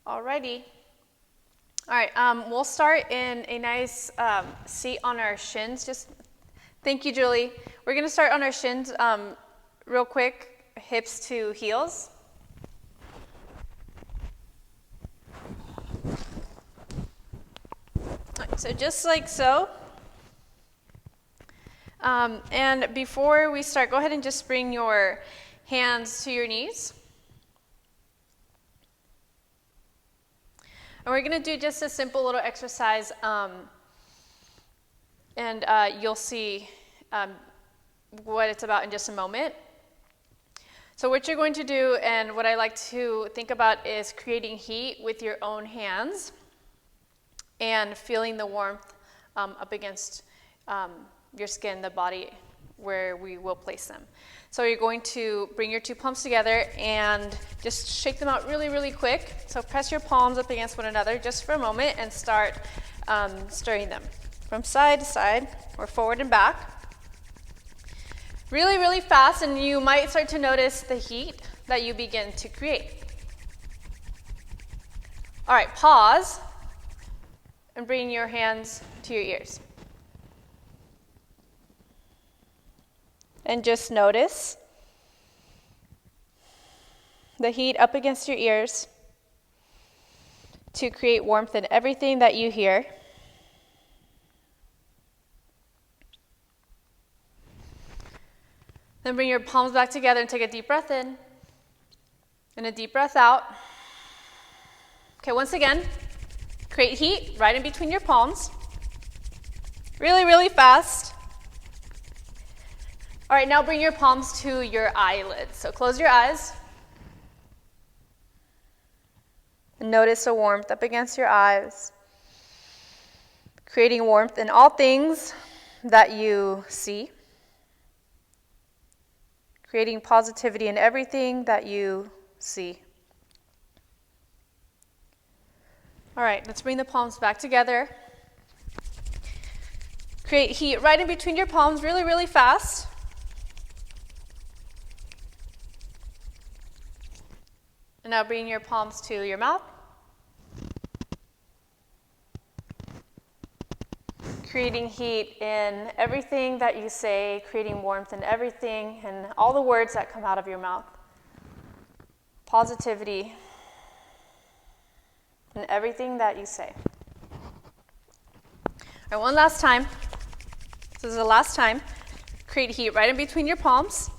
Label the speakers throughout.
Speaker 1: Alrighty. All right, we'll start in a nice seat on our shins. Thank you, Julie. We're gonna start on our shins real quick, hips to heels. So just like so. And before we start, go ahead and just bring your hands to your knees. And we're going to do just a simple little exercise, and you'll see what it's about in just a moment. So what you're going to do, and what I like to think about, is creating heat with your own hands and feeling the warmth up against your skin, the body, where we will place them. So you're going to bring your two palms together and just shake them out really, really quick. So press your palms up against one another just for a moment and start stirring them from side to side or forward and back. Really, really fast, and you might start to notice the heat that you begin to create. All right, pause and bring your hands to your ears. And just notice the heat up against your ears to create warmth in everything that you hear. Then bring your palms back together and take a deep breath in and a deep breath out. Okay, once again, create heat right in between your palms. Really, really fast. All right, now bring your palms to your eyelids. So close your eyes. And notice the warmth up against your eyes, creating warmth in all things that you see, creating positivity in everything that you see. All right, let's bring the palms back together. Create heat right in between your palms, really, really fast. And now bring your palms to your mouth. Creating heat in everything that you say, creating warmth in everything and all the words that come out of your mouth. Positivity in everything that you say. All right, one last time. This is the last time. Create heat right in between your palms.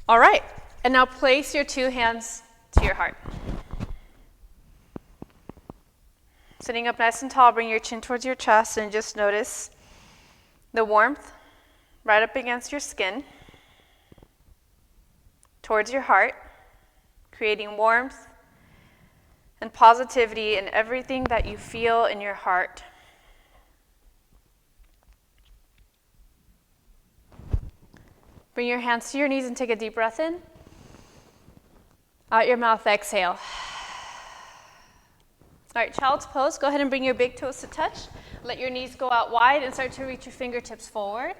Speaker 1: All right, and now place your two hands to your heart. Sitting up nice and tall, bring your chin towards your chest and just notice the warmth right up against your skin, towards your heart, creating warmth and positivity in everything that you feel in your heart. Bring your hands to your knees and take a deep breath in. Out your mouth, exhale. All right, child's pose. Go ahead and bring your big toes to touch. Let your knees go out wide and start to reach your fingertips forward.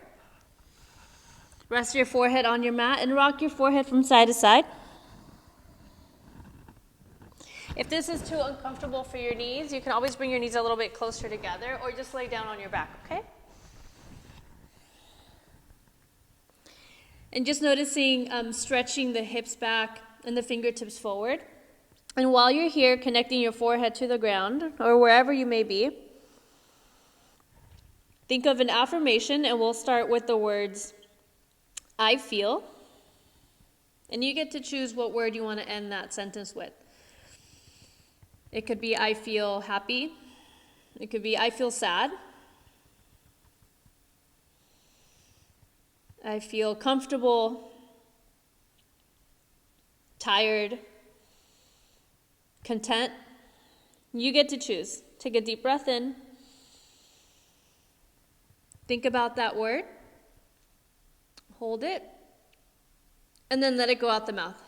Speaker 1: Rest your forehead on your mat and rock your forehead from side to side. If this is too uncomfortable for your knees, you can always bring your knees a little bit closer together or just lay down on your back, okay? And just noticing stretching the hips back and the fingertips forward. And while you're here, connecting your forehead to the ground or wherever you may be, think of an affirmation, and we'll start with the words, I feel. And you get to choose what word you want to end that sentence with. It could be, I feel happy. It could be, I feel sad. I feel comfortable, tired, content. You get to choose. Take a deep breath in. Think about that word. Hold it. And then let it go out the mouth.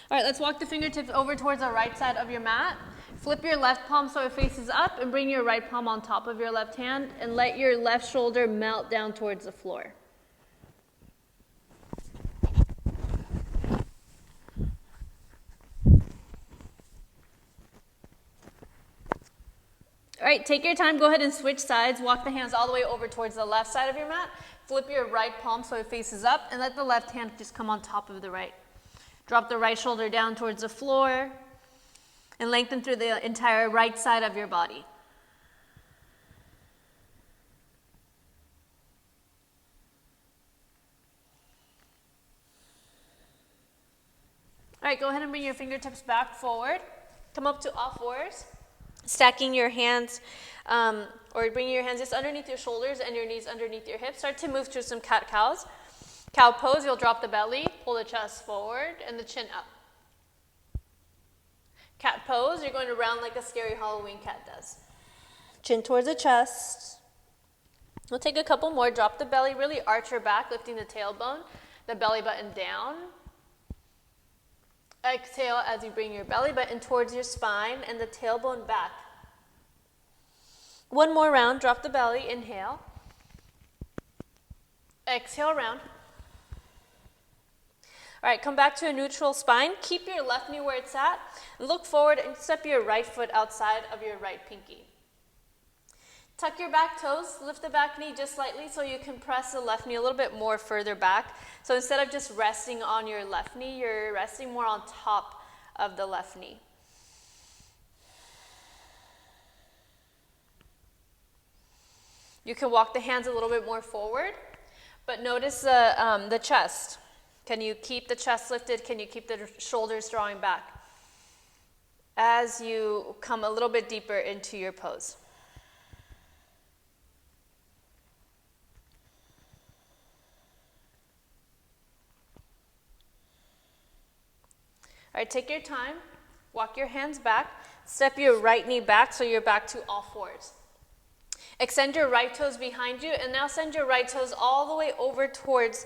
Speaker 1: All right, let's walk the fingertips over towards the right side of your mat. Flip your left palm so it faces up and bring your right palm on top of your left hand and let your left shoulder melt down towards the floor. right, take your time, go ahead and switch sides. Walk the hands all the way over towards the left side of your mat. Flip your right palm so it faces up and let the left hand just come on top of the right. Drop the right shoulder down towards the floor and lengthen through the entire right side of your body. All right, go ahead and bring your fingertips back forward. Come up to all fours, stacking your hands, or bringing your hands just underneath your shoulders and your knees underneath your hips. Start to move through some cat-cows. Cow pose, you'll drop the belly, pull the chest forward, and the chin up. Cat pose, you're going to round like a scary Halloween cat does. Chin towards the chest. We'll take a couple more. Drop the belly, really arch your back, lifting the tailbone, the belly button down. Exhale as you bring your belly button towards your spine and the tailbone back. One more round, drop the belly, inhale. Exhale, round. All right, come back to a neutral spine. Keep your left knee where it's at. Look forward and step your right foot outside of your right pinky. Tuck your back toes, lift the back knee just slightly so you can press the left knee a little bit more further back. So instead of just resting on your left knee, you're resting more on top of the left knee. You can walk the hands a little bit more forward, but notice the chest. Can you keep the chest lifted? Can you keep the shoulders drawing back as you come a little bit deeper into your pose? All right, take your time, walk your hands back, step your right knee back so you're back to all fours. Extend your right toes behind you and now send your right toes all the way over towards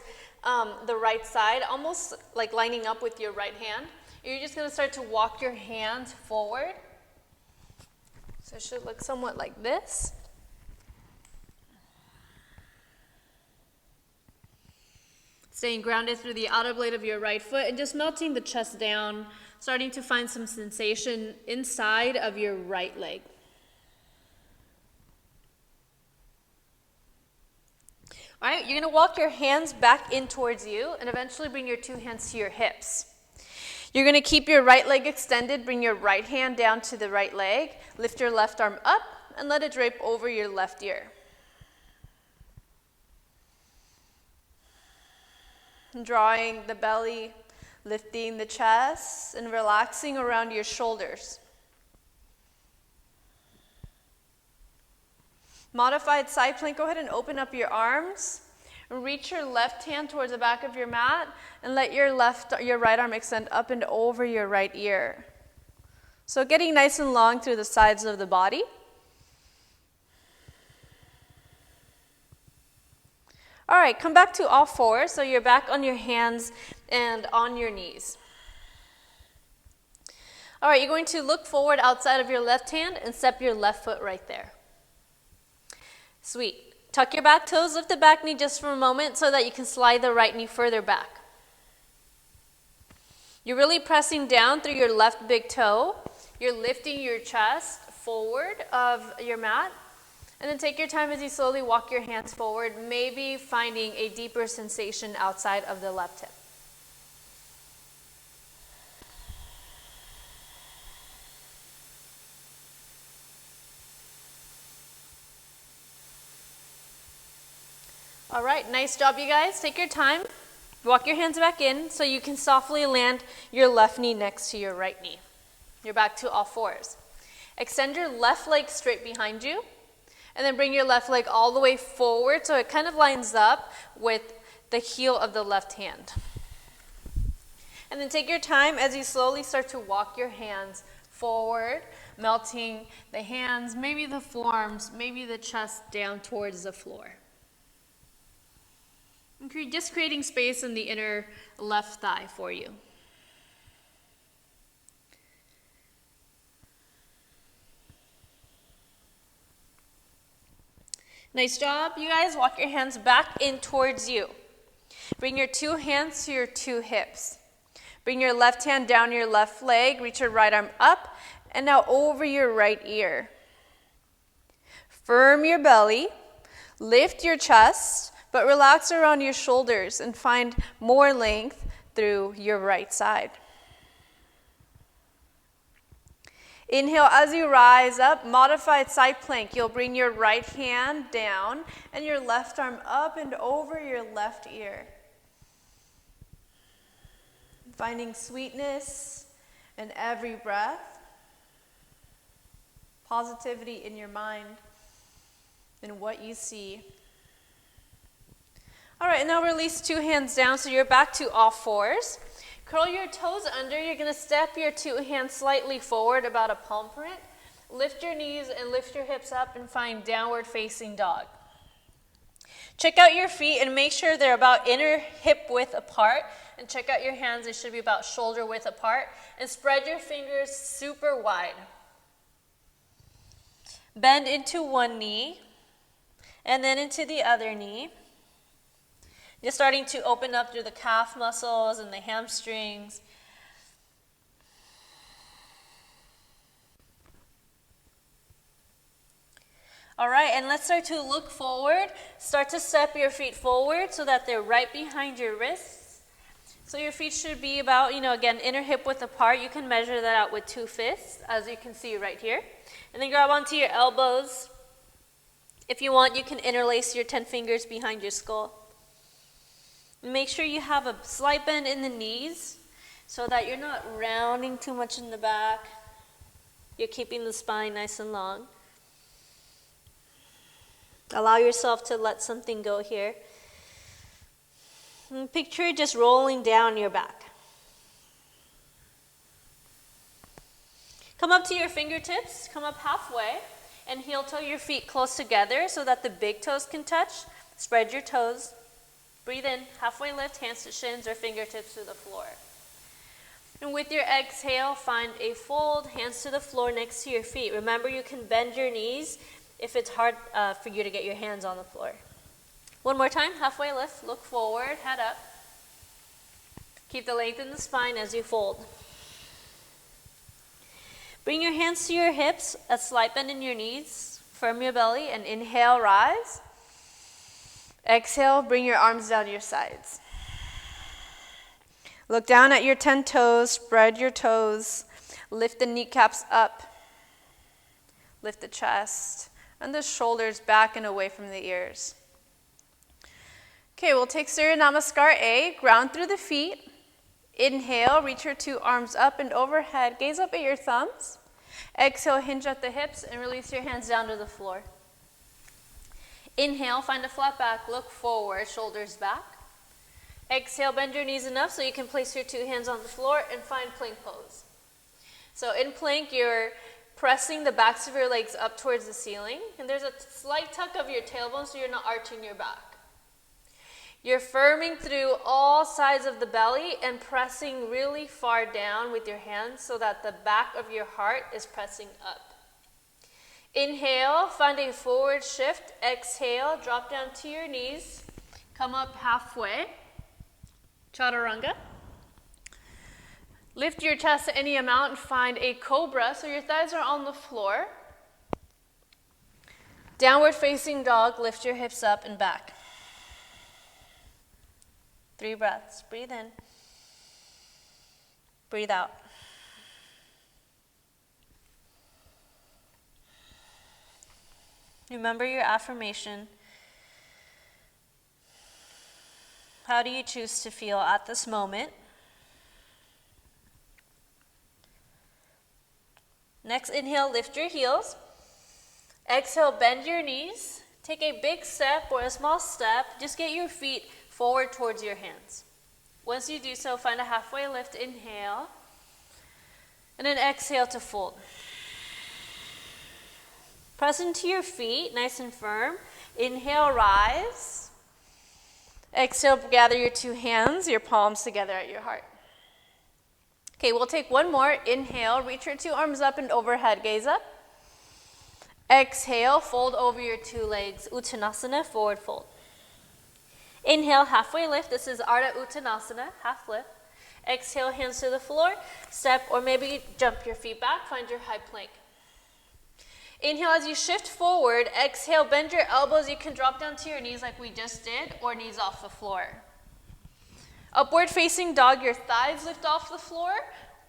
Speaker 1: the right side, almost like lining up with your right hand. You're just going to start to walk your hands forward. So it should look somewhat like this. Staying grounded through the outer blade of your right foot and just melting the chest down, starting to find some sensation inside of your right leg. All right, you're going to walk your hands back in towards you and eventually bring your two hands to your hips. You're going to keep your right leg extended, bring your right hand down to the right leg, lift your left arm up and let it drape over your left ear. Drawing the belly, lifting the chest, and relaxing around your shoulders. Modified side plank, go ahead and open up your arms. Reach your left hand towards the back of your mat and let your right arm extend up and over your right ear. So getting nice and long through the sides of the body. All right, come back to all fours, so you're back on your hands and on your knees. All right, you're going to look forward outside of your left hand and step your left foot right there. Sweet. Tuck your back toes, lift the back knee just for a moment so that you can slide the right knee further back. You're really pressing down through your left big toe. You're lifting your chest forward of your mat. And then take your time as you slowly walk your hands forward, maybe finding a deeper sensation outside of the left hip. All right, nice job, you guys. Take your time. Walk your hands back in so you can softly land your left knee next to your right knee. You're back to all fours. Extend your left leg straight behind you. And then bring your left leg all the way forward so it kind of lines up with the heel of the left hand. And then take your time as you slowly start to walk your hands forward, melting the hands, maybe the forearms, maybe the chest down towards the floor. And just creating space in the inner left thigh for you. Nice job, you guys. Walk your hands back in towards you. Bring your two hands to your two hips. Bring your left hand down your left leg, reach your right arm up, and now over your right ear. Firm your belly, lift your chest, but relax around your shoulders and find more length through your right side. Inhale as you rise up, modified side plank. You'll bring your right hand down and your left arm up and over your left ear. Finding sweetness in every breath, positivity in your mind and what you see. All right, now release 2 hands down so you're back to all fours. Curl your toes under. You're going to step your 2 hands slightly forward, about a palm print. Lift your knees and lift your hips up and find downward facing dog. Check out your feet and make sure they're about inner hip width apart. And check out your hands. They should be about shoulder width apart. And spread your fingers super wide. Bend into one knee and then into the other knee. You're starting to open up through the calf muscles and the hamstrings. All right, and let's start to look forward. Start to step your feet forward so that they're right behind your wrists. So your feet should be about, again, inner hip width apart. You can measure that out with 2 fists, as you can see right here. And then grab onto your elbows. If you want, you can interlace your 10 fingers behind your skull. Make sure you have a slight bend in the knees so that you're not rounding too much in the back. You're keeping the spine nice and long. Allow yourself to let something go here. And picture just rolling down your back. Come up to your fingertips, come up halfway, and heel toe your feet close together so that the big toes can touch. Spread your toes. Breathe in, halfway lift, hands to shins or fingertips to the floor. And with your exhale, find a fold, hands to the floor next to your feet. Remember, you can bend your knees if it's hard for you to get your hands on the floor. One more time, halfway lift, look forward, head up. Keep the length in the spine as you fold. Bring your hands to your hips, a slight bend in your knees, firm your belly, and inhale, rise. Exhale, bring your arms down your sides. Look down at your 10 toes, spread your toes, lift the kneecaps up, lift the chest, and the shoulders back and away from the ears. Okay, we'll take Surya Namaskar A, ground through the feet. Inhale, reach your 2 arms up and overhead, gaze up at your thumbs. Exhale, hinge at the hips and release your hands down to the floor. Inhale, find a flat back, look forward, shoulders back. Exhale, bend your knees enough so you can place your 2 hands on the floor and find plank pose. So in plank, you're pressing the backs of your legs up towards the ceiling, and there's a slight tuck of your tailbone so you're not arching your back. You're firming through all sides of the belly and pressing really far down with your hands so that the back of your heart is pressing up. Inhale, find a forward shift. Exhale, drop down to your knees. Come up halfway. Chaturanga. Lift your chest any amount and find a cobra so your thighs are on the floor. Downward facing dog, lift your hips up and back. 3 breaths. Breathe in. Breathe out. Remember your affirmation. How do you choose to feel at this moment? Next, inhale, lift your heels. Exhale, bend your knees. Take a big step or a small step. Just get your feet forward towards your hands. Once you do so, find a halfway lift. Inhale. And then exhale to fold. Press into your feet, nice and firm. Inhale, rise. Exhale, gather your 2 hands, your palms together at your heart. Okay, we'll take one more. Inhale, reach your 2 arms up and overhead, gaze up. Exhale, fold over your 2 legs, Uttanasana, forward fold. Inhale, halfway lift. This is Ardha Uttanasana, half lift. Exhale, hands to the floor. Step or maybe jump your feet back, find your high plank. Inhale as you shift forward. Exhale, bend your elbows. You can drop down to your knees like we just did, or knees off the floor. Upward facing dog, your thighs lift off the floor,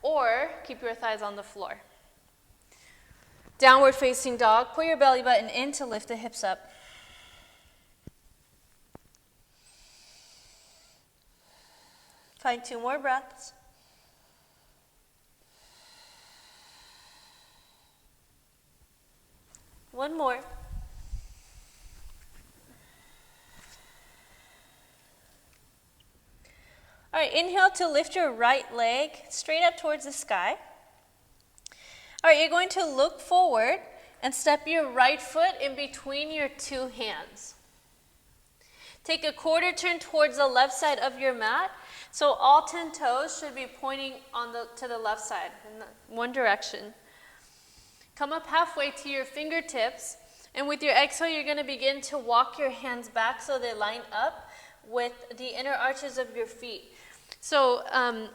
Speaker 1: or keep your thighs on the floor. Downward facing dog, pull your belly button in to lift the hips up. Find 2 more breaths. One more. All right, inhale to lift your right leg straight up towards the sky. All right, you're going to look forward and step your right foot in between your 2 hands. Take a quarter turn towards the left side of your mat. So all 10 toes should be pointing to the left side in one direction. Come up halfway to your fingertips, and with your exhale, you're going to begin to walk your hands back so they line up with the inner arches of your feet. So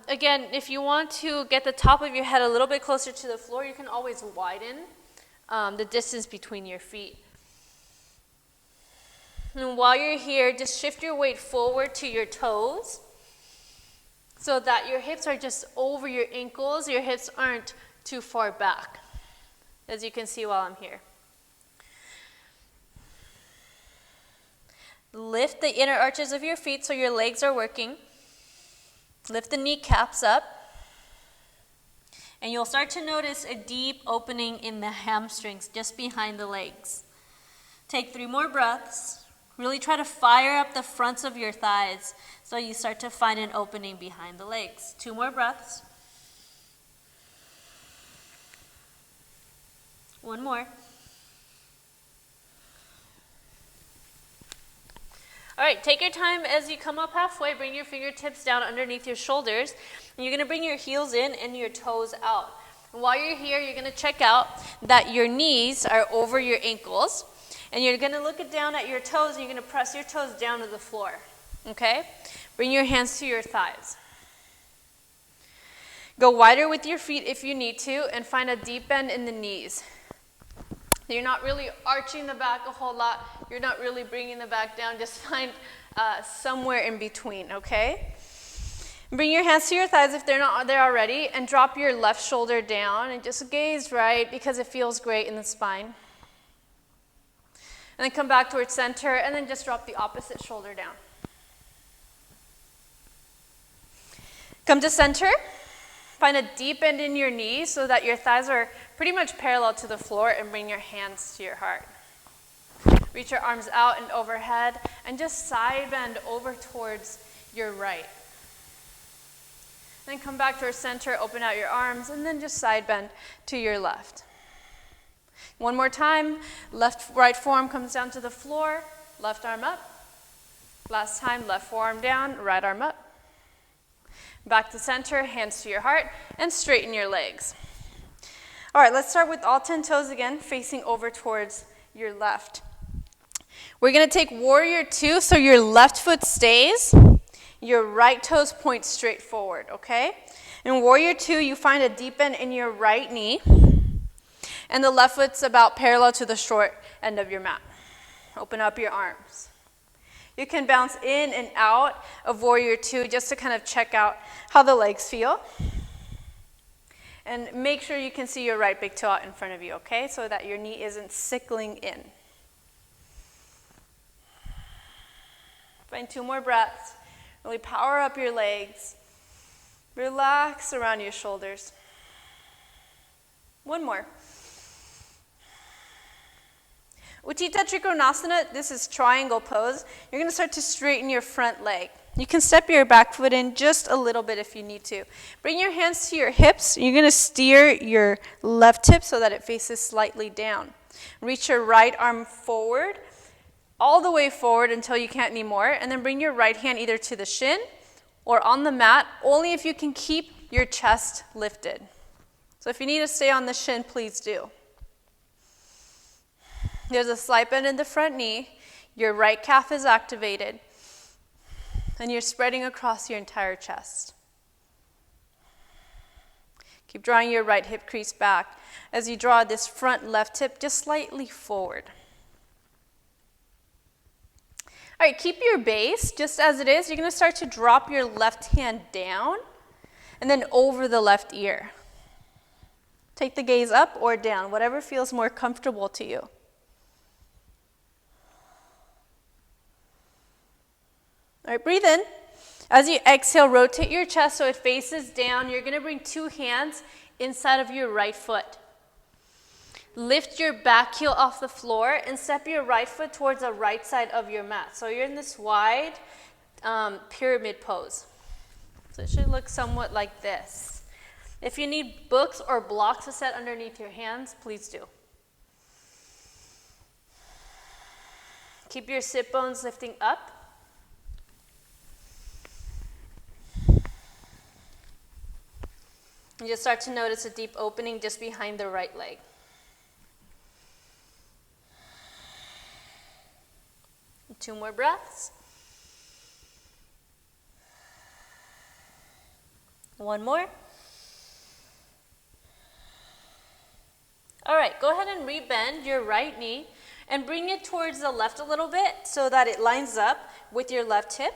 Speaker 1: again, if you want to get the top of your head a little bit closer to the floor, you can always widen the distance between your feet. And while you're here, just shift your weight forward to your toes so that your hips are just over your ankles. Your hips aren't too far back, as you can see while I'm here. Lift the inner arches of your feet so your legs are working. Lift the kneecaps up. And you'll start to notice a deep opening in the hamstrings just behind the legs. Take 3 more breaths. Really try to fire up the fronts of your thighs so you start to find an opening behind the legs. 2 more breaths. 1 more. All right, take your time as you come up halfway. Bring your fingertips down underneath your shoulders. And you're going to bring your heels in and your toes out. And while you're here, you're going to check out that your knees are over your ankles. And you're going to look down at your toes, and you're going to press your toes down to the floor. Okay? Bring your hands to your thighs. Go wider with your feet if you need to, and find a deep bend in the knees. You're not really arching the back a whole lot. You're not really bringing the back down. Just find somewhere in between, okay? Bring your hands to your thighs if they're not there already, and drop your left shoulder down, and just gaze right because it feels great in the spine. And then come back towards center, and then just drop the opposite shoulder down. Come to center. Find a deep bend in your knees so that your thighs are pretty much parallel to the floor, and bring your hands to your heart. Reach your arms out and overhead, and just side bend over towards your right. Then come back towards center, open out your arms, and then just side bend to your left. One more time, right forearm comes down to the floor, left arm up. Last time, left forearm down, right arm up. Back to center, hands to your heart, and straighten your legs. All right, let's start with all 10 toes again, facing over towards your left. We're going to take warrior 2, so your left foot stays, your right toes point straight forward, okay? In warrior 2, you find a deep bend in your right knee, and the left foot's about parallel to the short end of your mat. Open up your arms. You can bounce in and out of warrior 2 just to kind of check out how the legs feel. And make sure you can see your right big toe out in front of you, okay? So that your knee isn't sickling in. Find 2 more breaths. Really power up your legs. Relax around your shoulders. 1 more. Utthita Trikonasana, this is triangle pose. You're going to start to straighten your front leg. You can step your back foot in just a little bit if you need to. Bring your hands to your hips. You're going to steer your left hip so that it faces slightly down. Reach your right arm forward, all the way forward until you can't anymore, and then bring your right hand either to the shin or on the mat, only if you can keep your chest lifted. So if you need to stay on the shin, please do. There's a slight bend in the front knee. Your right calf is activated. And you're spreading across your entire chest. Keep drawing your right hip crease back as you draw this front left hip just slightly forward. All right, keep your base just as it is. You're going to start to drop your left hand down and then over the left ear. Take the gaze up or down, whatever feels more comfortable to you. All right, breathe in. As you exhale, rotate your chest so it faces down. You're going to bring two hands inside of your right foot. Lift your back heel off the floor and step your right foot towards the right side of your mat. So you're in this wide pyramid pose. So it should look somewhat like this. If you need books or blocks to set underneath your hands, please do. Keep your sit bones lifting up. And just start to notice a deep opening just behind the right leg. Two more breaths. One more. All right, go ahead and rebend your right knee and bring it towards the left a little bit so that it lines up with your left hip.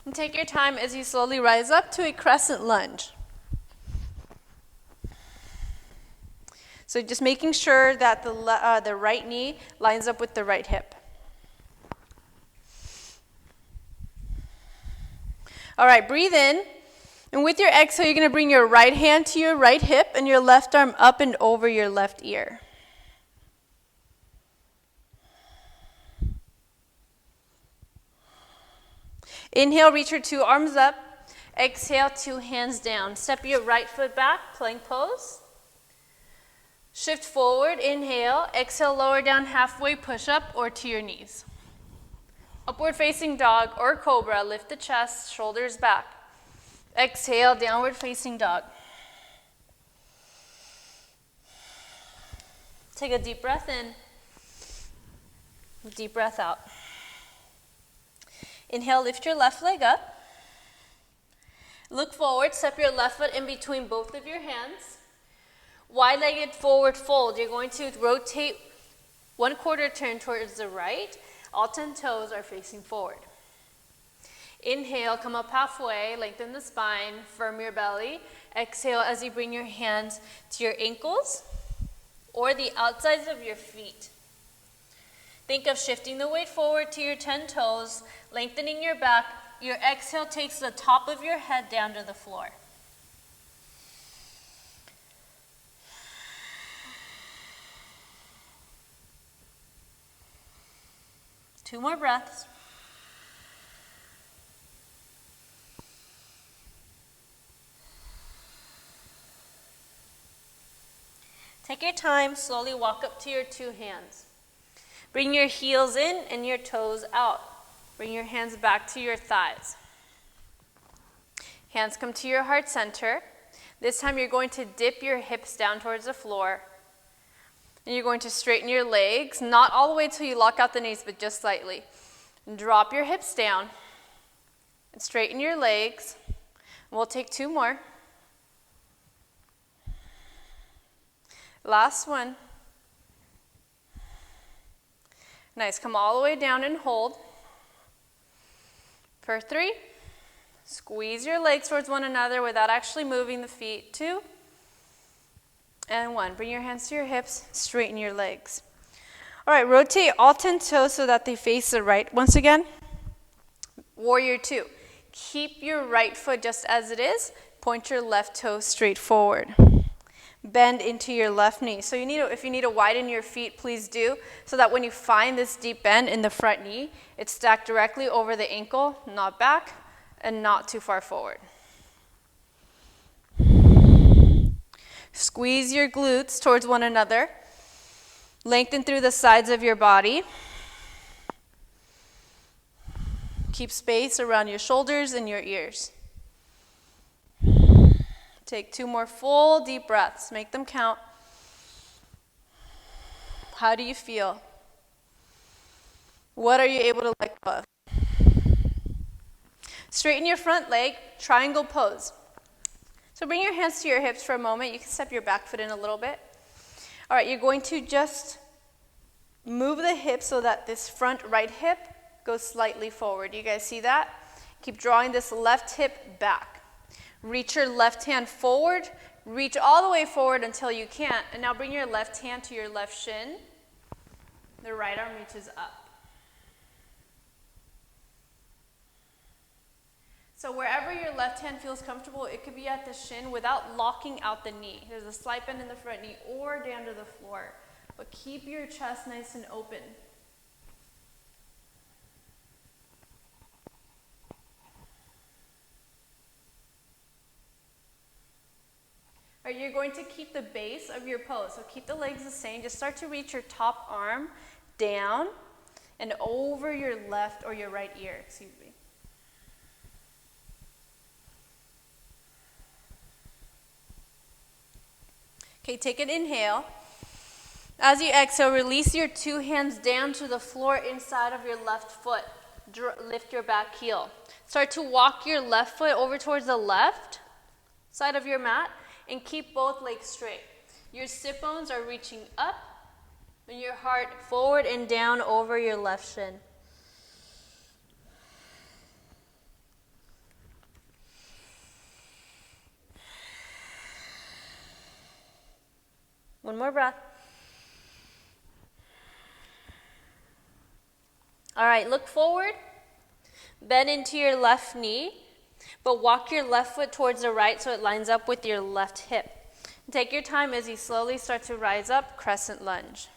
Speaker 1: And take your time as you slowly rise up to a crescent lunge. So just making sure that the right knee lines up with the right hip. All right, breathe in. And with your exhale, you're going to bring your right hand to your right hip and your left arm up and over your left ear. Inhale, reach your two arms up. Exhale, two hands down. Step your right foot back, plank pose. Shift forward, inhale. Exhale, lower down halfway, push up or to your knees. Upward facing dog or cobra, lift the chest, shoulders back. Exhale, downward facing dog. Take a deep breath in, deep breath out. Inhale, lift your left leg up. Look forward, step your left foot in between both of your hands. Wide-legged forward fold. You're going to rotate 1/4 turn towards the right. All 10 toes are facing forward. Inhale, come up halfway, lengthen the spine, firm your belly. Exhale as you bring your hands to your ankles or the outsides of your feet. Think of shifting the weight forward to your 10 toes, lengthening your back. Your exhale takes the top of your head down to the floor. Two more breaths. Take your time, slowly walk up to your two hands. Bring your heels in and your toes out. Bring your hands back to your thighs. Hands come to your heart center. This time you're going to dip your hips down towards the floor. And you're going to straighten your legs, not all the way till you lock out the knees, but just slightly. And drop your hips down and straighten your legs. And we'll take two more. Last one. Nice, come all the way down and hold. For 3, squeeze your legs towards one another without actually moving the feet. 2, and 1. Bring your hands to your hips, straighten your legs. All right, rotate all 10 toes so that they face the right. Once again, warrior 2. Keep your right foot just as it is. Point your left toe straight forward. Bend into your left knee. So if you need to widen your feet, please do, so that when you find this deep bend in the front knee, it's stacked directly over the ankle, not back, and not too far forward. Squeeze your glutes towards one another. Lengthen through the sides of your body. Keep space around your shoulders and your ears. Take 2 more full deep breaths. Make them count. How do you feel? What are you able to let go of? Straighten your front leg, triangle pose. So bring your hands to your hips for a moment. You can step your back foot in a little bit. All right, you're going to just move the hip so that this front right hip goes slightly forward. You guys see that? Keep drawing this left hip back. Reach your left hand forward. Reach all the way forward until you can't. And now bring your left hand to your left shin. The right arm reaches up. So wherever your left hand feels comfortable, it could be at the shin without locking out the knee. There's a slight bend in the front knee or down to the floor. But keep your chest nice and open. All right, you're going to keep the base of your pose. So keep the legs the same. Just start to reach your top arm down and over your left or your right ear, excuse me. Okay, take an inhale. As you exhale, release your two hands down to the floor inside of your left foot. Lift your back heel. Start to walk your left foot over towards the left side of your mat and keep both legs straight. Your sit bones are reaching up and your heart forward and down over your left shin. One more breath. All right, look forward, bend into your left knee, but walk your left foot towards the right so it lines up with your left hip. Take your time as you slowly start to rise up, crescent lunge.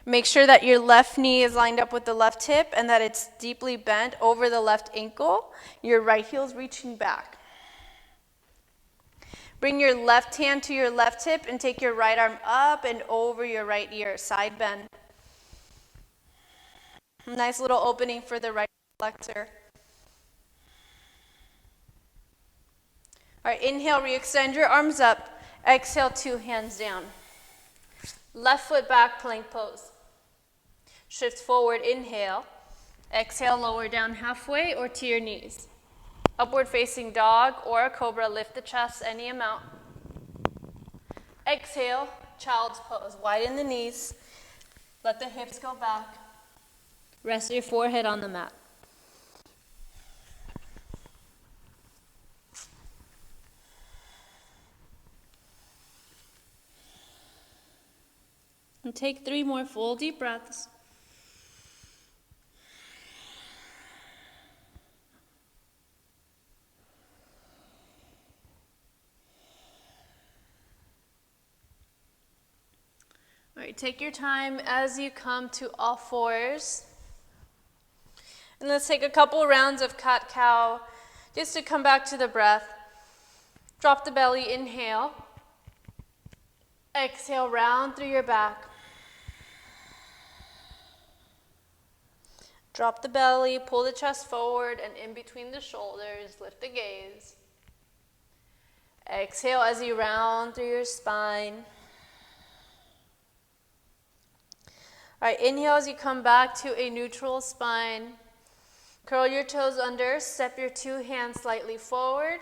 Speaker 1: Make sure that your left knee is lined up with the left hip and that it's deeply bent over the left ankle. Your right heel is reaching back. Bring your left hand to your left hip and take your right arm up and over your right ear, side bend. Nice little opening for the right flexor. All right, inhale, re-extend your arms up. Exhale, two hands down. Left foot back, plank pose. Shift forward, inhale. Exhale, lower down halfway or to your knees. Upward facing dog or a cobra, lift the chest any amount. Exhale, child's pose. Widen the knees. Let the hips go back. Rest your forehead on the mat. And take 3 more full deep breaths. All right, take your time as you come to all fours. And let's take a couple rounds of cat-cow just to come back to the breath. Drop the belly, inhale. Exhale, round through your back. Drop the belly, pull the chest forward and in between the shoulders, lift the gaze. Exhale as you round through your spine. All right, inhale as you come back to a neutral spine. Curl your toes under, step your 2 hands slightly forward,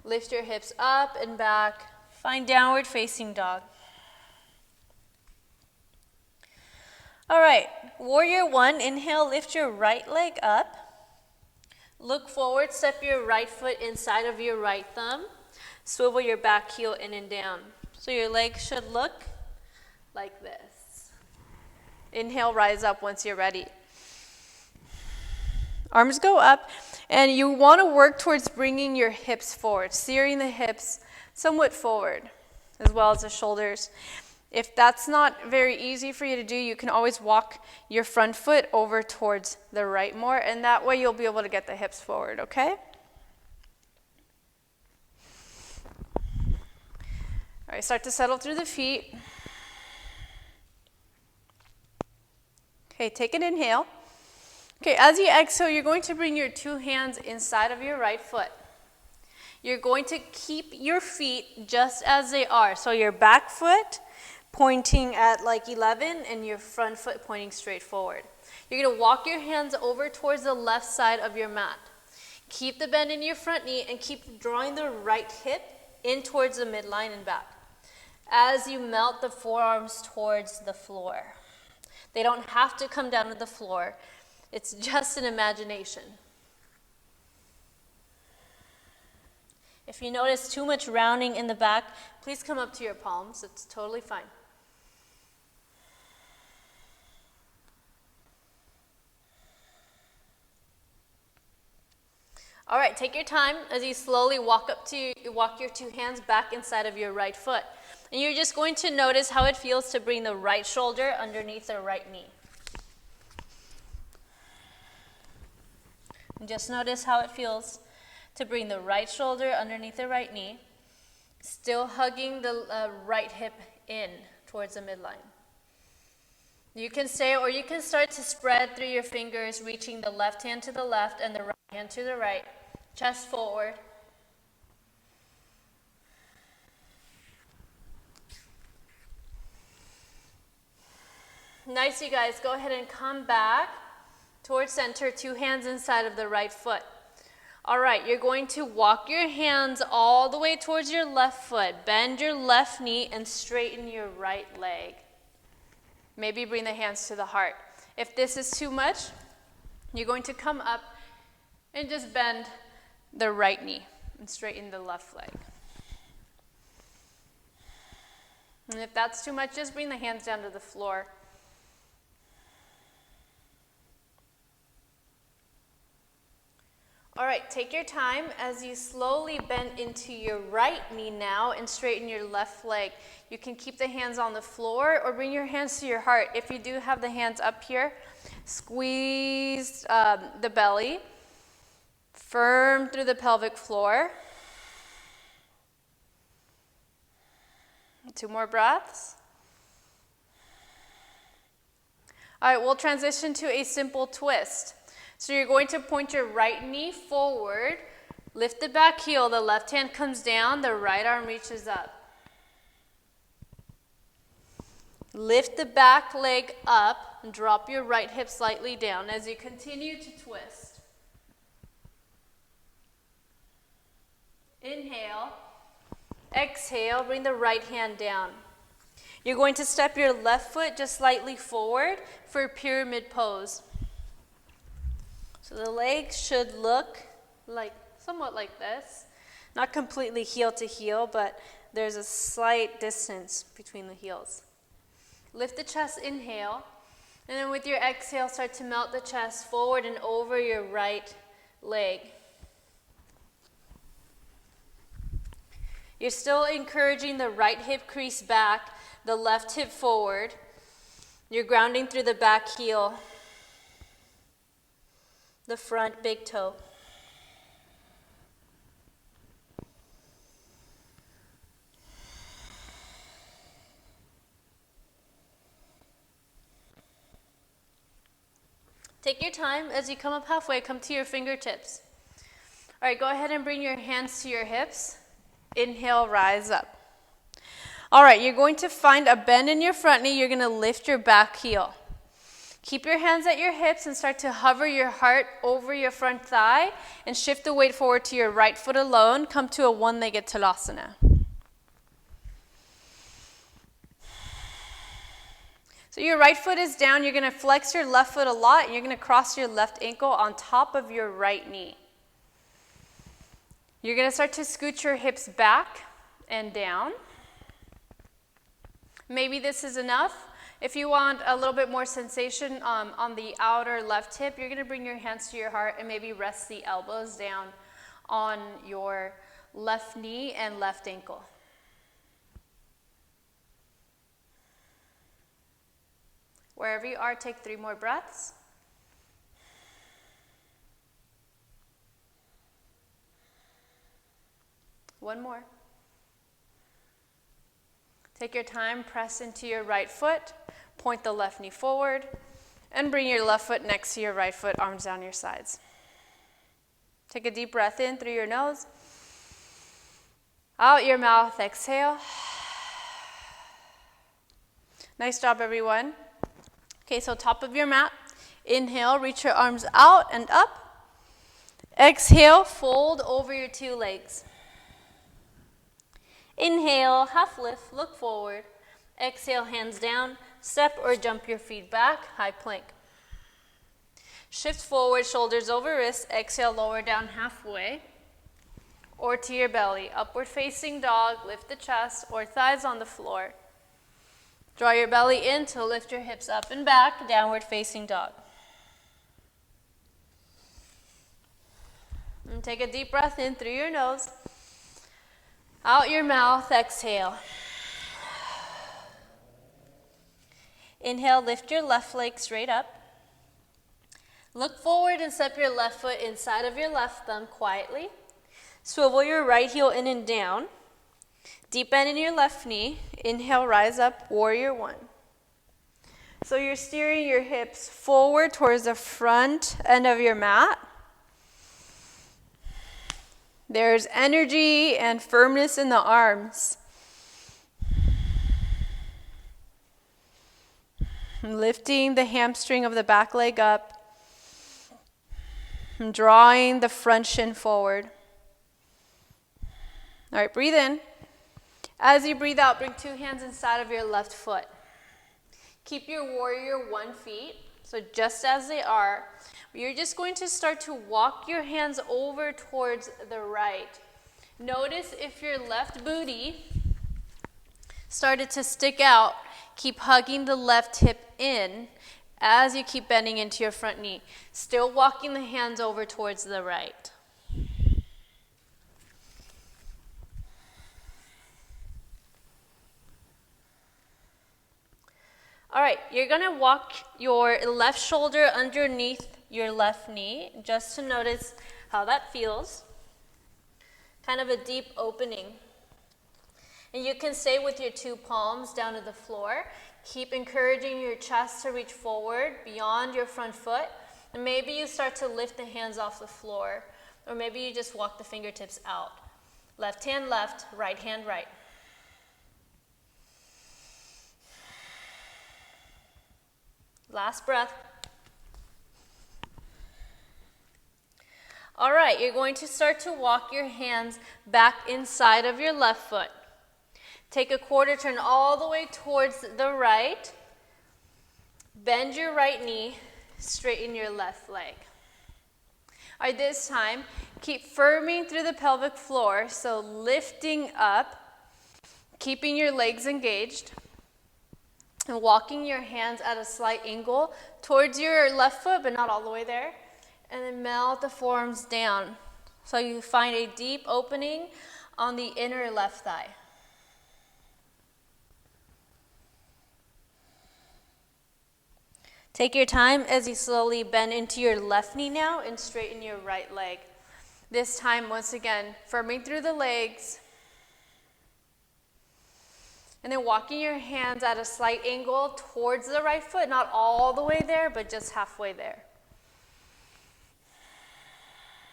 Speaker 1: lift your hips up and back. Find downward facing dog. All right, warrior 1, inhale, lift your right leg up. Look forward, step your right foot inside of your right thumb. Swivel your back heel in and down. So your legs should look like this. Inhale, rise up once you're ready. Arms go up, and you want to work towards bringing your hips forward, steering the hips somewhat forward, as well as the shoulders. If that's not very easy for you to do, you can always walk your front foot over towards the right more, and that way you'll be able to get the hips forward, okay? All right, start to settle through the feet. Okay, take an inhale. Okay, as you exhale, you're going to bring your 2 hands inside of your right foot. You're going to keep your feet just as they are. So your back foot pointing at like 11 and your front foot pointing straight forward. You're going to walk your hands over towards the left side of your mat. Keep the bend in your front knee and keep drawing the right hip in towards the midline and back as you melt the forearms towards the floor. They don't have to come down to the floor. It's just an imagination. If you notice too much rounding in the back, please come up to your palms. It's totally fine. All right, take your time as you slowly walk your two hands back inside of your right foot. And you're just going to notice how it feels to bring the right shoulder underneath the right knee. And just notice how it feels to bring the right shoulder underneath the right knee, still hugging the right hip in towards the midline. You can stay, or you can start to spread through your fingers, reaching the left hand to the left and the right hand to the right, chest forward. Nice, you guys. Go ahead and come back towards center, two hands inside of the right foot. All right, you're going to walk your hands all the way towards your left foot, bend your left knee, and straighten your right leg. Maybe bring the hands to the heart. If this is too much, you're going to come up and just bend the right knee and straighten the left leg. And if that's too much, just bring the hands down to the floor. All right, take your time as you slowly bend into your right knee now and straighten your left leg. You can keep the hands on the floor or bring your hands to your heart. If you do have the hands up here, squeeze the belly, firm through the pelvic floor. 2 more breaths. All right, we'll transition to a simple twist. So you're going to point your right knee forward, lift the back heel, the left hand comes down, the right arm reaches up. Lift the back leg up and drop your right hip slightly down as you continue to twist. Inhale, exhale, bring the right hand down. You're going to step your left foot just slightly forward for a pyramid pose. So the legs should look somewhat like this. Not completely heel to heel, but there's a slight distance between the heels. Lift the chest, inhale, and then with your exhale, start to melt the chest forward and over your right leg. You're still encouraging the right hip crease back, the left hip forward. You're grounding through the back heel, the front big toe. Take your time. As you come up halfway, come to your fingertips. All right, go ahead and bring your hands to your hips. Inhale, rise up. All right, you're going to find a bend in your front knee. You're going to lift your back heel. Keep your hands at your hips and start to hover your heart over your front thigh and shift the weight forward to your right foot alone. Come to a one-legged Talasana. So your right foot is down. You're going to flex your left foot a lot, and you're going to cross your left ankle on top of your right knee. You're going to start to scoot your hips back and down. Maybe this is enough. If you want a little bit more sensation on the outer left hip, you're going to bring your hands to your heart and maybe rest the elbows down on your left knee and left ankle. Wherever you are, take 3 more breaths. One more. Take your time, press into your right foot, point the left knee forward, and bring your left foot next to your right foot, arms down your sides. Take a deep breath in through your nose. Out your mouth, exhale. Nice job, everyone. Okay, so top of your mat. Inhale, reach your arms out and up. Exhale, fold over your two legs. Inhale, half lift, look forward. Exhale, hands down, step or jump your feet back, high plank. Shift forward, shoulders over wrists. Exhale, lower down halfway or to your belly. Upward facing dog, lift the chest or thighs on the floor. Draw your belly in to lift your hips up and back, downward facing dog. And take a deep breath in through your nose. Out your mouth, exhale. Inhale, lift your left leg straight up. Look forward and step your left foot inside of your left thumb quietly. Swivel your right heel in and down. Deep bend in your left knee. Inhale, rise up, warrior one. So you're steering your hips forward towards the front end of your mat. There's energy and firmness in the arms. Lifting the hamstring of the back leg up. And drawing the front shin forward. All right, breathe in. As you breathe out, bring two hands inside of your left foot. Keep your warrior one feet, so just as they are. You're just going to start to walk your hands over towards the right. Notice if your left booty started to stick out, keep hugging the left hip in as you keep bending into your front knee. Still walking the hands over towards the right. All right, you're gonna walk your left shoulder underneath your left knee, just to notice how that feels. Kind of a deep opening. And you can stay with your two palms down to the floor. Keep encouraging your chest to reach forward beyond your front foot. And maybe you start to lift the hands off the floor, or maybe you just walk the fingertips out. Left hand left, right hand right. Last breath. All right, you're going to start to walk your hands back inside of your left foot. Take a quarter turn all the way towards the right. Bend your right knee, straighten your left leg. All right, this time, keep firming through the pelvic floor, so lifting up, keeping your legs engaged. And walking your hands at a slight angle towards your left foot, but not all the way there. And then melt the forearms down. So you find a deep opening on the inner left thigh. Take your time as you slowly bend into your left knee now and straighten your right leg. This time, once again, firming through the legs. And then walking your hands at a slight angle towards the right foot, not all the way there, but just halfway there.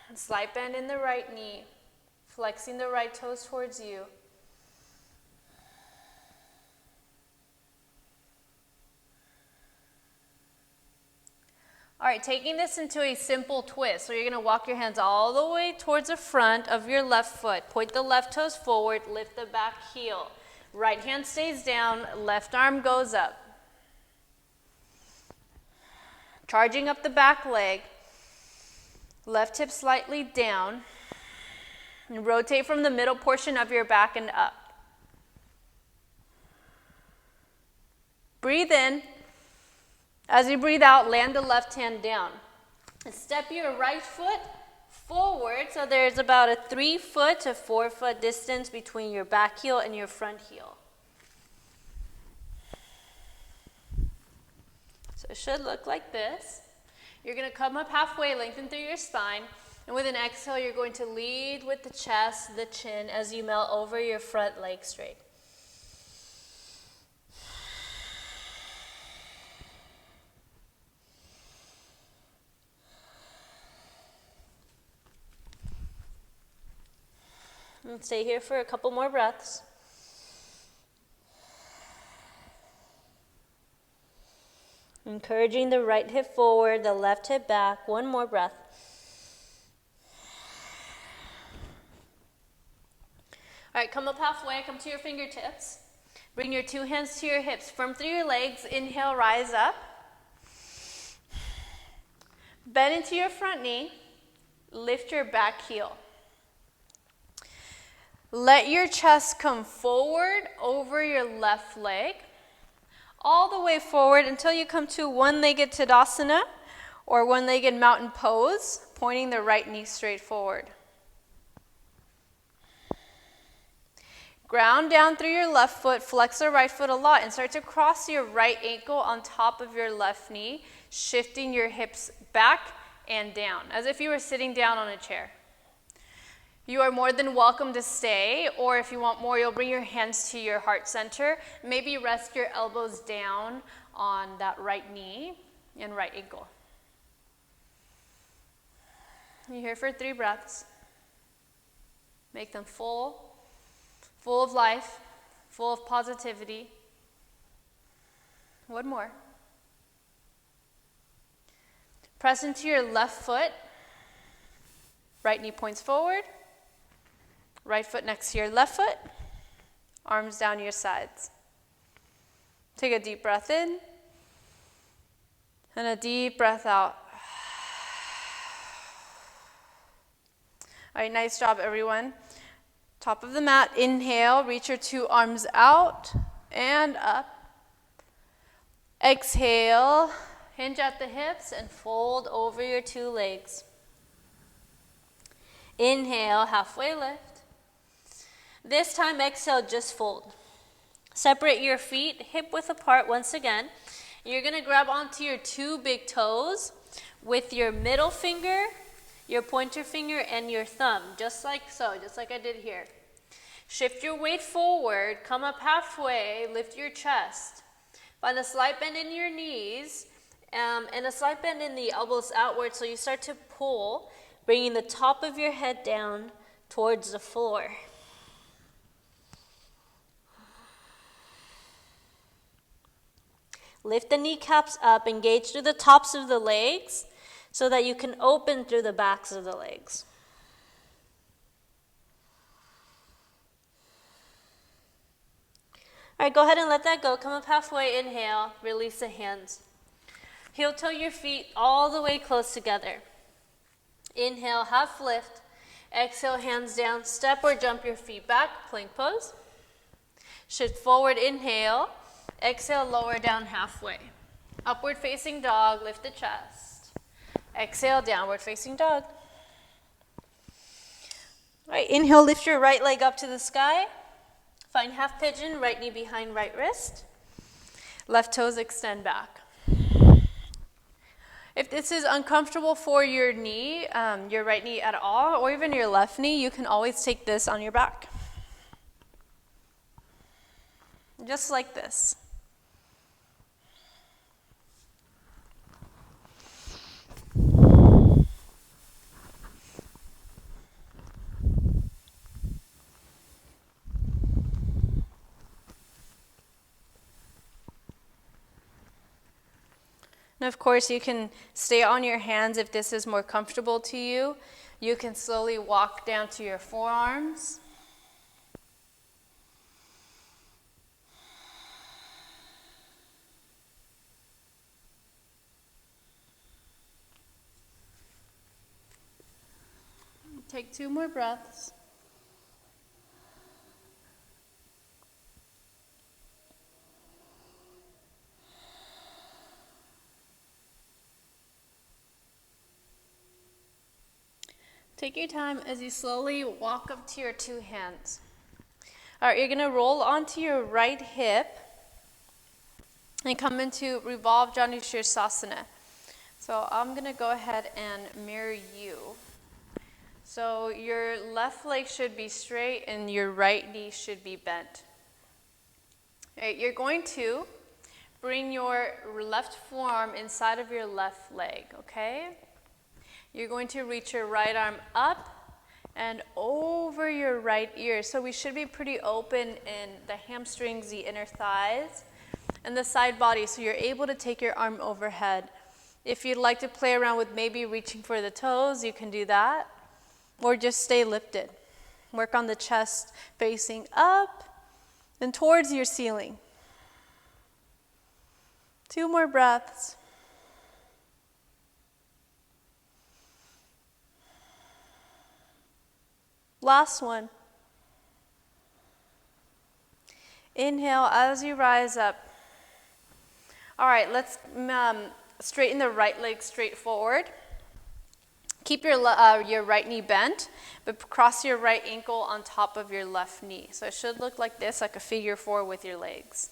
Speaker 1: And slight bend in the right knee, flexing the right toes towards you. All right, taking this into a simple twist. So you're going to walk your hands all the way towards the front of your left foot. Point the left toes forward, lift the back heel. Right hand stays down, left arm goes up. Charging up the back leg, left hip slightly down, and rotate from the middle portion of your back and up. Breathe in. As you breathe out, land the left hand down. And step your right foot forward, so there's about a 3 foot to 4 foot distance between your back heel and your front heel. So it should look like this. You're going to come up halfway, lengthen through your spine, and with an exhale, you're going to lead with the chest, the chin, as you melt over your front leg straight. And stay here for a couple more breaths.
Speaker 2: Encouraging the right hip forward, the left hip back. One more breath. All right, come up halfway, come to your fingertips. Bring your two hands to your hips, firm through your legs. Inhale, rise up. Bend into your front knee. Lift your back heel. Let your chest come forward over your left leg, all the way forward until you come to one-legged Tadasana or one-legged mountain pose, pointing the right knee straight forward. Ground down through your left foot, flex the right foot a lot, and start to cross your right ankle on top of your left knee, shifting your hips back and down, as if you were sitting down on a chair. You are more than welcome to stay, or if you want more, you'll bring your hands to your heart center. Maybe rest your elbows down on that right knee and right ankle. You're here for 3 breaths. Make them full of life, full of positivity. One more. Press into your left foot. Right knee points forward. Right foot next to your left foot. Arms down your sides. Take a deep breath in. And a deep breath out. All right, nice job, everyone. Top of the mat, inhale, reach your 2 arms out and up. Exhale, hinge at the hips and fold over your 2 legs. Inhale, halfway lift. This time, exhale, just fold. Separate your feet hip width apart once again. You're going to grab onto your 2 big toes with your middle finger, your pointer finger, and your thumb, just like so, just like I did here. Shift your weight forward, come up halfway, lift your chest. Find a slight bend in your knees and a slight bend in the elbows outward, so you start to pull, bringing the top of your head down towards the floor. Lift the kneecaps up, engage through the tops of the legs so that you can open through the backs of the legs. All right, go ahead and let that go. Come up halfway, inhale, release the hands. Heel toe your feet all the way close together. Inhale, half lift. Exhale, hands down, step or jump your feet back, plank pose. Shift forward, inhale. Exhale, lower down halfway. Upward facing dog, lift the chest. Exhale, downward facing dog. All right, inhale, lift your right leg up to the sky. Find half pigeon, right knee behind right wrist. Left toes extend back. If this is uncomfortable for your knee, your right knee at all, or even your left knee, you can always take this on your back. Just like this. And of course, you can stay on your hands if this is more comfortable to you. You can slowly walk down to your forearms. Take 2 more breaths. Take your time as you slowly walk up to your 2 hands. All right, you're going to roll onto your right hip and come into Revolve Janu Shirsasana. So I'm going to go ahead and mirror you. So your left leg should be straight and your right knee should be bent. All right, you're going to bring your left forearm inside of your left leg, okay? You're going to reach your right arm up and over your right ear. So we should be pretty open in the hamstrings, the inner thighs.
Speaker 1: and the side body so you're able to take your arm overhead. If you'd like to play around with maybe reaching for the toes, you can do that, or just stay lifted. Work on the chest facing up and towards your ceiling. 2 more breaths. Last one. Inhale as you rise up. All right, let's straighten the right leg straight forward. Keep your right knee bent, but cross your right ankle on top of your left knee. So it should look like this, like a figure 4 with your legs.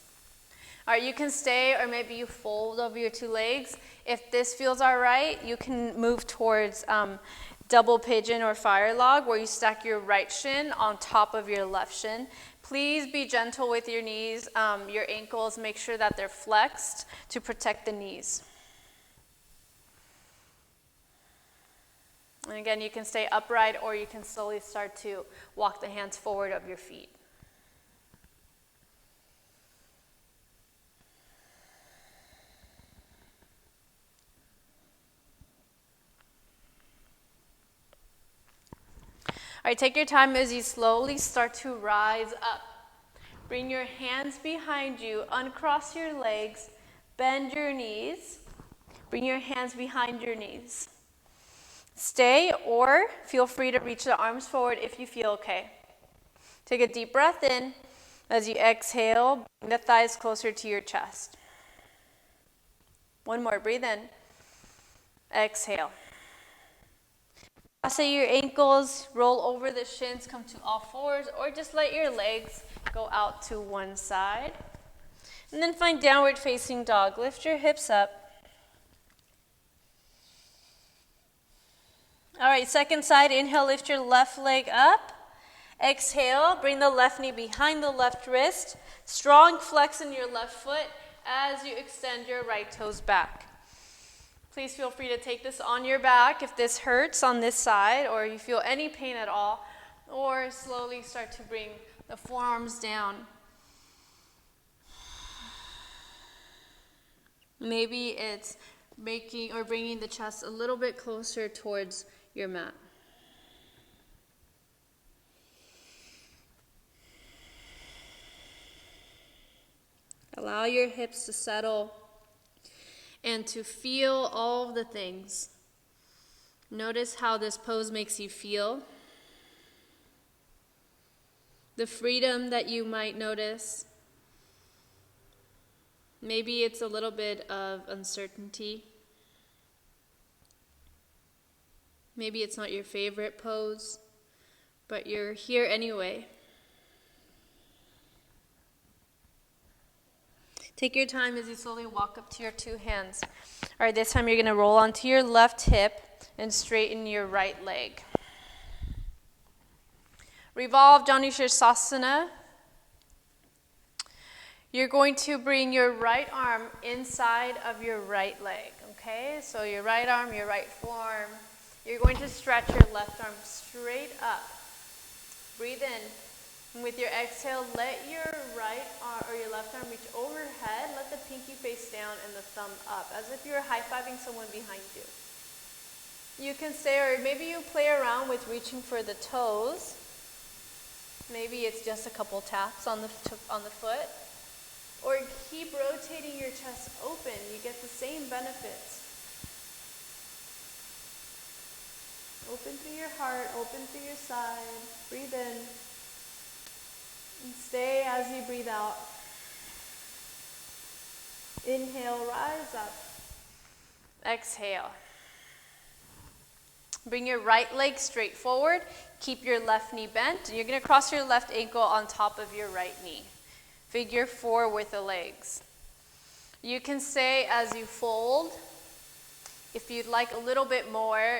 Speaker 1: All right, you can stay, or maybe you fold over your 2 legs. If this feels all right, you can move towards double pigeon or fire log, where you stack your right shin on top of your left shin. Please be gentle with your knees, your ankles. Make sure that they're flexed to protect the knees. And again, you can stay upright, or you can slowly start to walk the hands forward of your feet. All right, take your time as you slowly start to rise up. Bring your hands behind you, uncross your legs, bend your knees. Bring your hands behind your knees. Stay, or feel free to reach the arms forward if you feel okay. Take a deep breath in. As you exhale, bring the thighs closer to your chest. One more, breathe in. Exhale. Cross your ankles, roll over the shins, come to all fours, or just let your legs go out to one side. And then find downward facing dog. Lift your hips up. All right, second side, inhale, lift your left leg up. Exhale, bring the left knee behind the left wrist. Strong flex in your left foot as you extend your right toes back. Please feel free to take this on your back if this hurts on this side, or you feel any pain at all, or slowly start to bring the forearms down. Maybe it's making or bringing the chest a little bit closer towards your mat. Allow your hips to settle and to feel all the things. Notice how this pose makes you feel. The freedom that you might notice. Maybe it's a little bit of uncertainty. Maybe it's not your favorite pose, but you're here anyway. Take your time as you slowly walk up to your 2 hands. All right, this time you're going to roll onto your left hip and straighten your right leg. Revolve Janu Sirsasana. You're going to bring your right arm inside of your right leg, okay? So your right arm, your right forearm. You're going to stretch your left arm straight up. Breathe in. And with your exhale, let your right arm or your left arm reach overhead. Let the pinky face down and the thumb up, as if you're high-fiving someone behind you. You can stay, or maybe you play around with reaching for the toes. Maybe it's just a couple taps on the foot. Or keep rotating your chest open. You get the same benefits. Open through your heart, open through your side. Breathe in. And stay as you breathe out. Inhale, rise up. Exhale. Bring your right leg straight forward. Keep your left knee bent. You're going to cross your left ankle on top of your right knee. Figure 4 with the legs. You can stay as you fold. If you'd like a little bit more,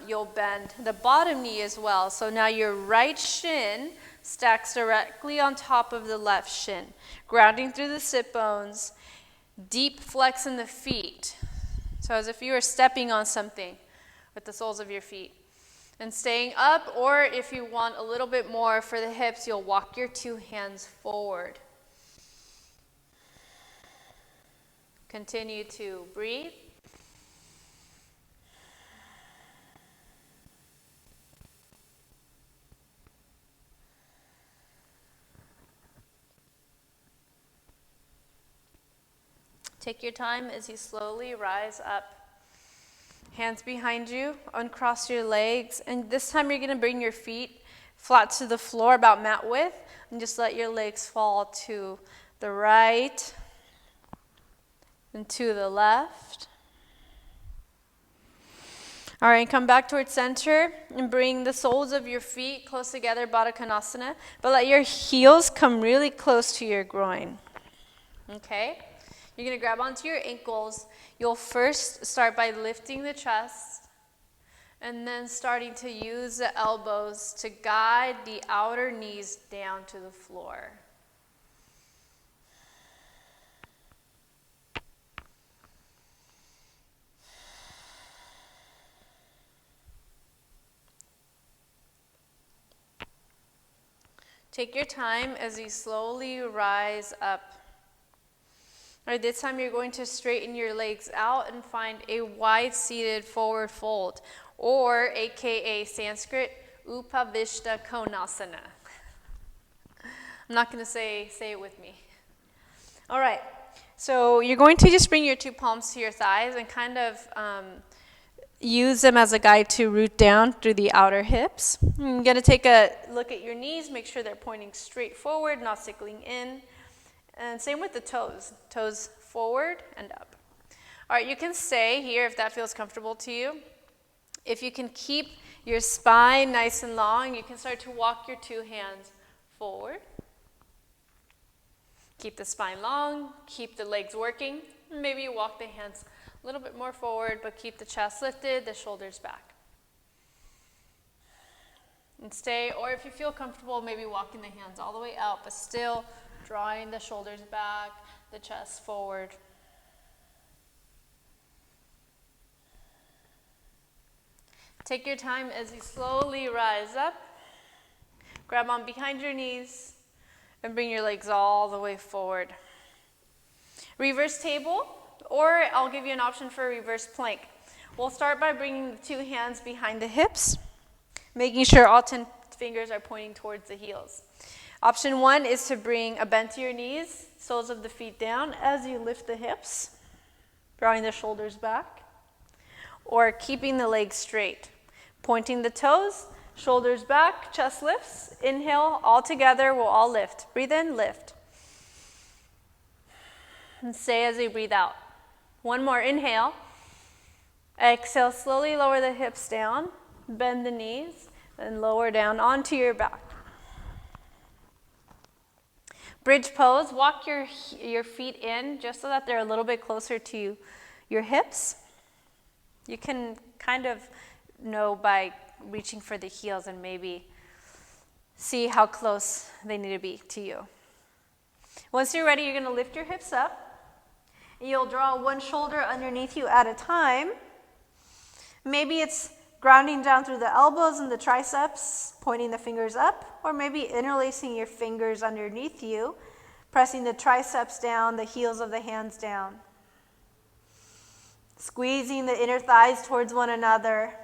Speaker 1: you'll bend the bottom knee as well. So now your right shin stacks directly on top of the left shin, grounding through the sit bones, deep flex in the feet. So as if you were stepping on something with the soles of your feet. And staying up, or if you want a little bit more for the hips, you'll walk your 2 hands forward. Continue to breathe. Take your time as you slowly rise up. Hands behind you, uncross your legs, and this time you're going to bring your feet flat to the floor, about mat width, and just let your legs fall to the right and to the left. All right, come back towards center and bring the soles of your feet close together, Baddha Konasana, but let your heels come really close to your groin. Okay? You're going to grab onto your ankles. You'll first start by lifting the chest and then starting to use the elbows to guide the outer knees down to the floor. Take your time as you slowly rise up. All right, this time you're going to straighten your legs out and find a wide-seated forward fold, or AKA Sanskrit, Upavishta Konasana. I'm not going to say it with me. All right, so you're going to just bring your two palms to your thighs and kind of use them as a guide to root down through the outer hips. You're going to take a look at your knees, make sure they're pointing straight forward, not sickling in. And same with the toes. Toes forward and up. All right, you can stay here if that feels comfortable to you. If you can keep your spine nice and long, you can start to walk your two hands forward. Keep the spine long, keep the legs working. Maybe you walk the hands a little bit more forward, but keep the chest lifted, the shoulders back. And stay, or if you feel comfortable, maybe walking the hands all the way out, but still drawing the shoulders back, the chest forward. Take your time as you slowly rise up. Grab on behind your knees and bring your legs all the way forward. Reverse table, or I'll give you an option for a reverse plank. We'll start by bringing the two hands behind the hips, making sure all 10 fingers are pointing towards the heels. Option 1 is to bring a bend to your knees, soles of the feet down as you lift the hips, drawing the shoulders back, or keeping the legs straight, pointing the toes, shoulders back, chest lifts. Inhale, all together, we'll all lift. Breathe in, lift. And stay as you breathe out. One more, inhale. Exhale, slowly lower the hips down, bend the knees, and lower down onto your back. Bridge pose, walk your feet in just so that they're a little bit closer to your hips. You can kind of know by reaching for the heels and maybe see how close they need to be to you. Once you're ready, you're going to lift your hips up. And you'll draw one shoulder underneath you at a time. Maybe it's grounding down through the elbows and the triceps, pointing the fingers up, or maybe interlacing your fingers underneath you, pressing the triceps down, the heels of the hands down. Squeezing the inner thighs towards one another,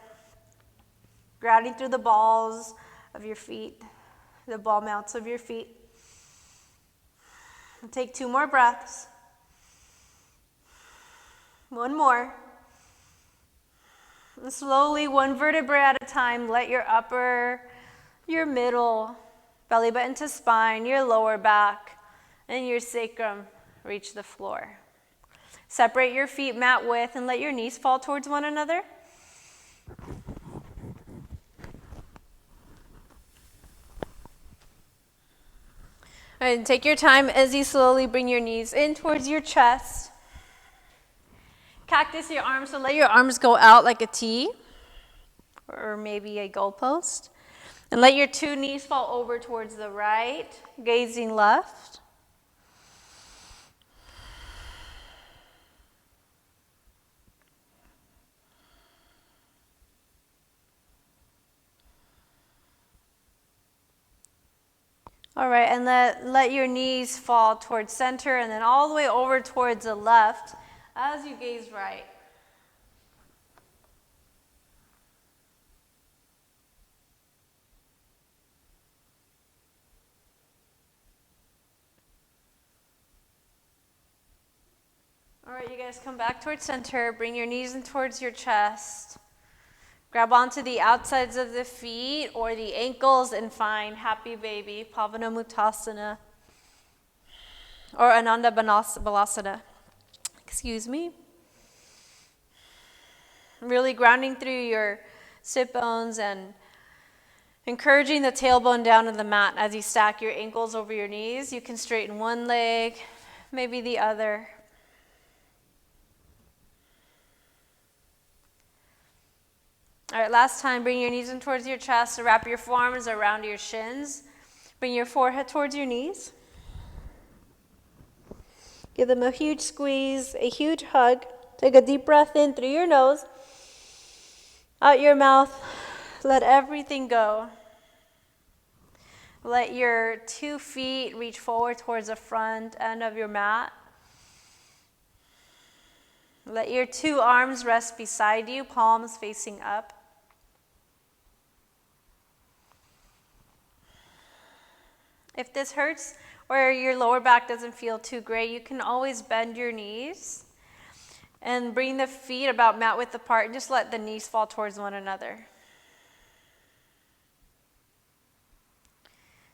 Speaker 1: grounding through the balls of your feet, the ball mounts of your feet. And take 2 more breaths. One more. And slowly, one vertebrae at a time, let your upper, your middle, belly button to spine, your lower back, and your sacrum reach the floor. Separate your feet mat width and let your knees fall towards one another. And take your time as you slowly bring your knees in towards your chest. Cactus your arms, so let your arms go out like a T or maybe a goalpost. And let your 2 knees fall over towards the right, gazing left. All right, and let your knees fall towards center and then all the way over towards the left
Speaker 2: as you gaze right. All right, you guys come back towards center. Bring your knees in towards your chest. Grab onto the outsides of the feet or the ankles and find happy baby, Pavanamuttasana, or Ananda Balasana. Excuse me. Really grounding through your sit bones and encouraging the tailbone down to the mat as you stack your ankles over your knees. You can straighten one leg, maybe the other. All right, last time, bring your knees in towards your chest, wrap your forearms around your shins. Bring your forehead towards your knees. Give them a huge squeeze, a huge hug. Take a deep breath in through your nose. Out your mouth, let everything go. Let your 2 feet reach forward towards the front end of your mat. Let your 2 arms rest beside you, palms facing up. If this hurts or your lower back doesn't feel too great, you can always bend your knees and bring the feet about mat width apart and just let the knees fall towards one another.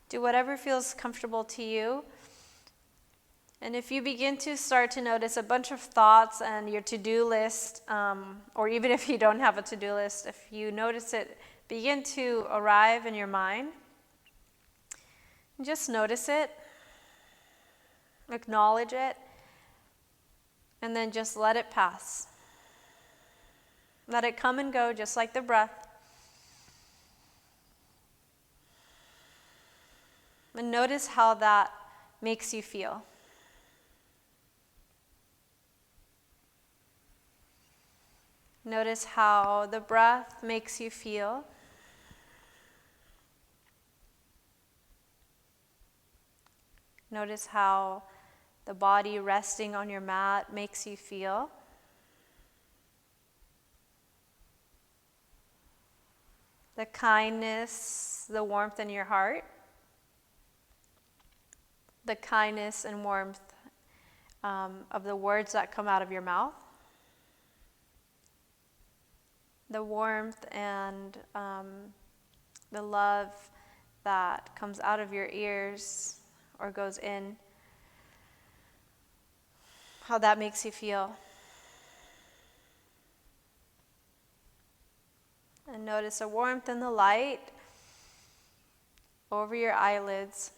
Speaker 2: Do whatever feels comfortable to you. And if you begin to start to notice a bunch of thoughts and your to-do list, or even if you don't have a to-do list, if you notice it begin to arrive in your mind, just notice it, acknowledge it, and then just let it pass. Let it come and go just like the breath. And notice how that makes you feel. Notice how the breath makes you feel. Notice how the body resting on your mat makes you feel. The kindness, the warmth in your heart. The kindness and warmth of the words that come out of your mouth. The warmth and the love that comes out of your ears or goes in, how that makes you feel. And notice the warmth and the light over your eyelids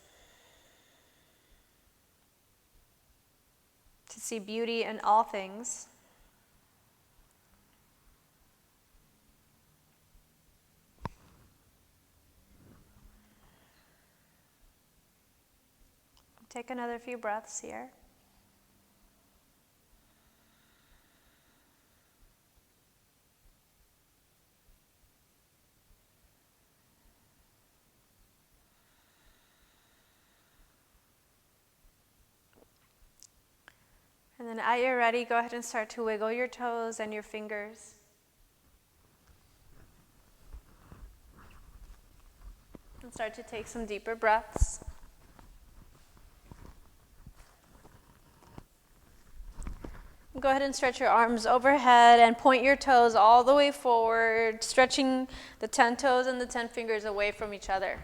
Speaker 2: to see beauty in all things. Take another few breaths here. And then at your ready, go ahead and start to wiggle your toes and your fingers. And start to take some deeper breaths. Go ahead and stretch your arms overhead and point your toes all the way forward, stretching the 10 toes and the 10 fingers away from each other.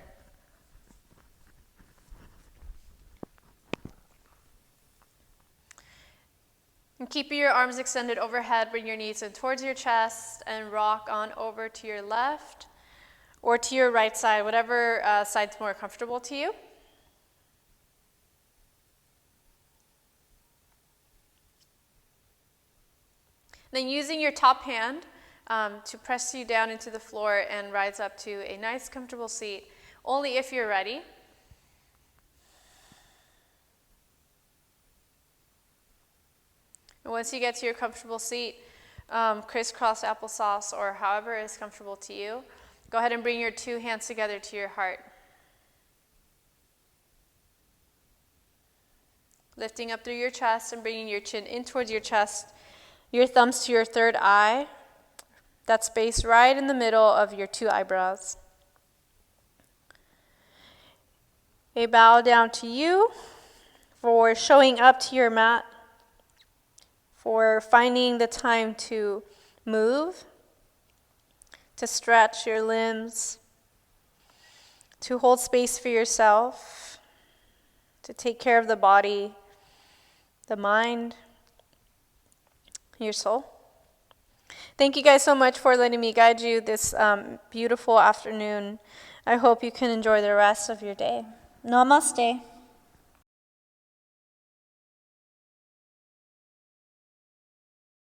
Speaker 2: And keep your arms extended overhead, bring your knees in towards your chest and rock on over to your left or to your right side, whatever side's more comfortable to you. Then using your top hand to press you down into the floor and rise up to a nice comfortable seat, only if you're ready. And once you get to your comfortable seat, crisscross applesauce or however is comfortable to you, go ahead and bring your 2 hands together to your heart. Lifting up through your chest and bringing your chin in towards your chest.
Speaker 1: Your thumbs to your third eye. That space right in the middle of your two eyebrows. A bow down to you for showing up to your mat, for finding the time to move, to stretch your limbs, to hold space for yourself, to take care of the body, the mind, your soul. Thank you guys so much for letting me guide you this beautiful afternoon. I hope you can enjoy the rest of your day.
Speaker 2: Namaste.